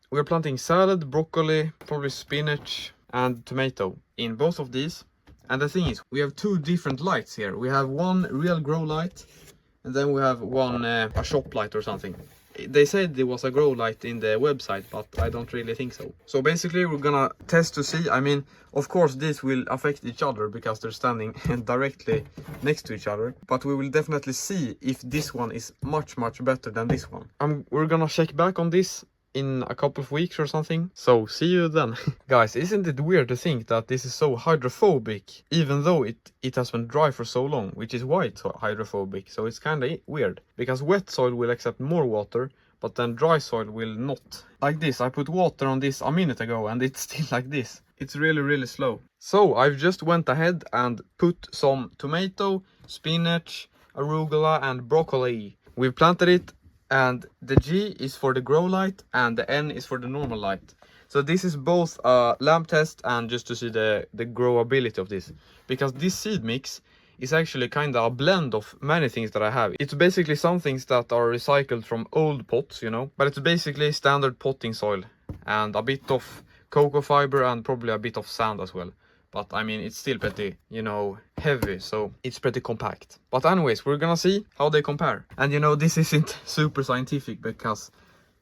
We're planting salad, broccoli, probably spinach and tomato in both of these. And the thing is, we have two different lights here. We have one real grow light, and then we have one a shop light or something. They said there was a grow light in the website, but I don't really think so. So basically we're gonna test to see. I mean, of course this will affect each other because they're standing directly next to each other, but we will definitely see if this one is much better than this one. We're gonna check back on this in a couple of weeks or something. So see you then. Guys, isn't it weird to think that this is so hydrophobic, even though it has been dry for so long, which is why it's hydrophobic. So it's kind of weird, because wet soil will accept more water, but then dry soil will not. Like this, I put water on this a minute ago and it's still like this. It's really slow. So I've just went ahead and put some tomato, spinach, arugula and broccoli. We've planted it, and the G is for the grow light and the N is for the normal light. So this is both a lamp test and just to see the growability of this, because this seed mix is actually kind of a blend of many things that I have. It's basically some things that are recycled from old pots, you know, but it's basically standard potting soil and a bit of cocoa fiber and probably a bit of sand as well. But I mean, it's still pretty, you know, heavy, so it's pretty compact. But anyways, we're gonna see how they compare. And you know, this isn't super scientific because,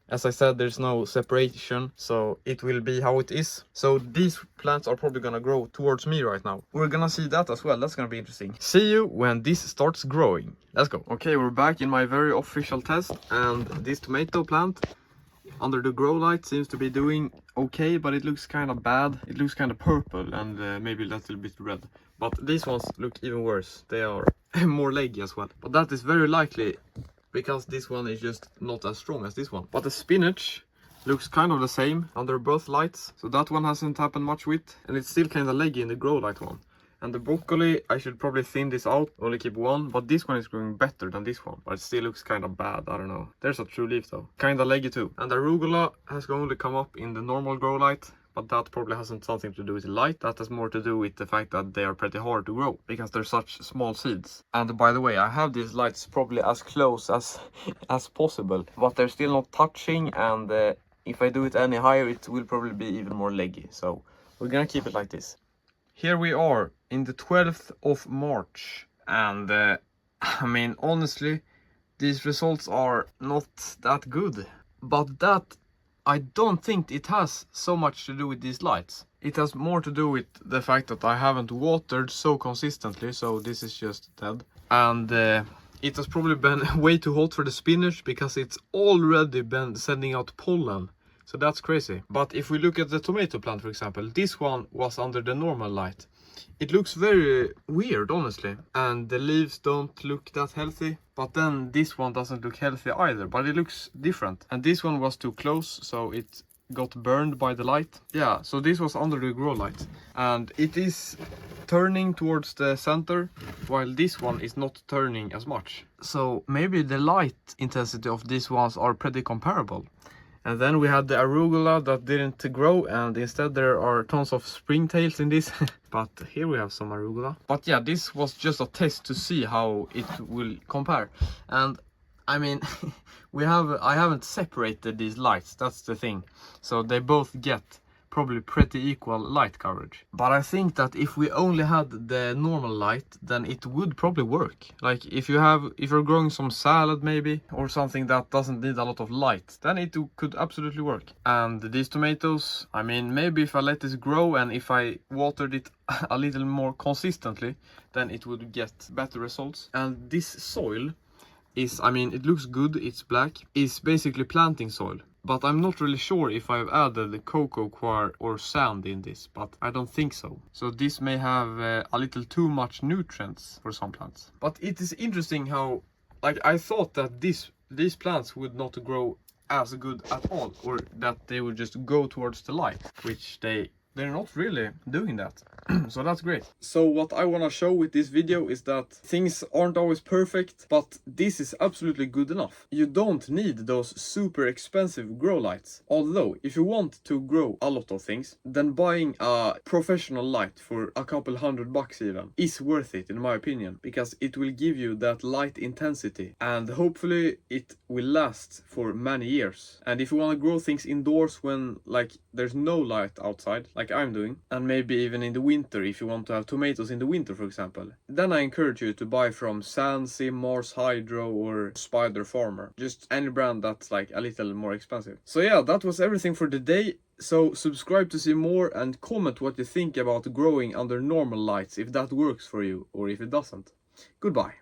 as I said, there's no separation, so it will be how it is. So these plants are probably gonna grow towards me right now. We're gonna see that as well. That's gonna be interesting. See you when this starts growing. Let's go. Okay, we're back in my very official test, and this tomato plant under the grow light seems to be doing okay, but it looks kind of bad. It looks kind of purple and maybe a little bit red. But these ones look even worse. They are more leggy as well. But that is very likely because this one is just not as strong as this one. But the spinach looks kind of the same under both lights. So that one hasn't happened much with. And it's still kind of leggy in the grow light one. And the broccoli, I should probably thin this out, only keep one, but this one is growing better than this one. But it still looks kind of bad, I don't know. There's a true leaf though, kind of leggy too. And the arugula has only come up in the normal grow light, but that probably hasn't something to do with the light. That has more to do with the fact that they are pretty hard to grow, because they're such small seeds. And by the way, I have these lights probably as close as possible, but they're still not touching, and if I do it any higher, it will probably be even more leggy. So we're gonna keep it like this. Here we are in the 12th of March, and I mean, honestly, these results are not that good. But that, I don't think it has so much to do with these lights. It has more to do with the fact that I haven't watered so consistently, so this is just dead. And it has probably been way too hot for the spinach, because it's already been sending out pollen. So that's crazy. But if we look at the tomato plant, for example, this one was under the normal light. It looks very weird, honestly. And the leaves don't look that healthy. But then this one doesn't look healthy either, but it looks different. And this one was too close, so it got burned by the light. Yeah, so this was under the grow light. And it is turning towards the center, while this one is not turning as much. So maybe the light intensity of these ones are pretty comparable. And then we had the arugula that didn't grow, and instead there are tons of springtails in this. But here we have some arugula. But yeah, this was just a test to see how it will compare. And I mean, I haven't separated these lights, that's the thing. So they both get probably pretty equal light coverage. But I think that if we only had the normal light, then it would probably work. Like if you're growing some salad maybe, or something that doesn't need a lot of light, then it could absolutely work. And these tomatoes, I mean, maybe if I let this grow and if I watered it a little more consistently, then it would get better results. And this soil is, I mean, it looks good, it's black, it's basically planting soil. But I'm not really sure if I've added the cocoa coir or sand in this, but I don't think so. So this may have a little too much nutrients for some plants. But it is interesting how, like, I thought that these plants would not grow as good at all, or that they would just go towards the light, which they they're not really doing that. So that's great. So what I want to show with this video is that things aren't always perfect, but this is absolutely good enough. You don't need those super expensive grow lights. Although if you want to grow a lot of things, then buying a professional light for a couple $100 even is worth it in my opinion, because it will give you that light intensity and hopefully it will last for many years. And if you want to grow things indoors when like there's no light outside, like I'm doing, and maybe even in the winter, if you want to have tomatoes in the winter for example, then I encourage you to buy from Sansi, Mars Hydro or Spider Farmer, just any brand that's like a little more expensive. So yeah, that was everything for today. So subscribe to see more and comment what you think about growing under normal lights, if that works for you or if it doesn't. Goodbye.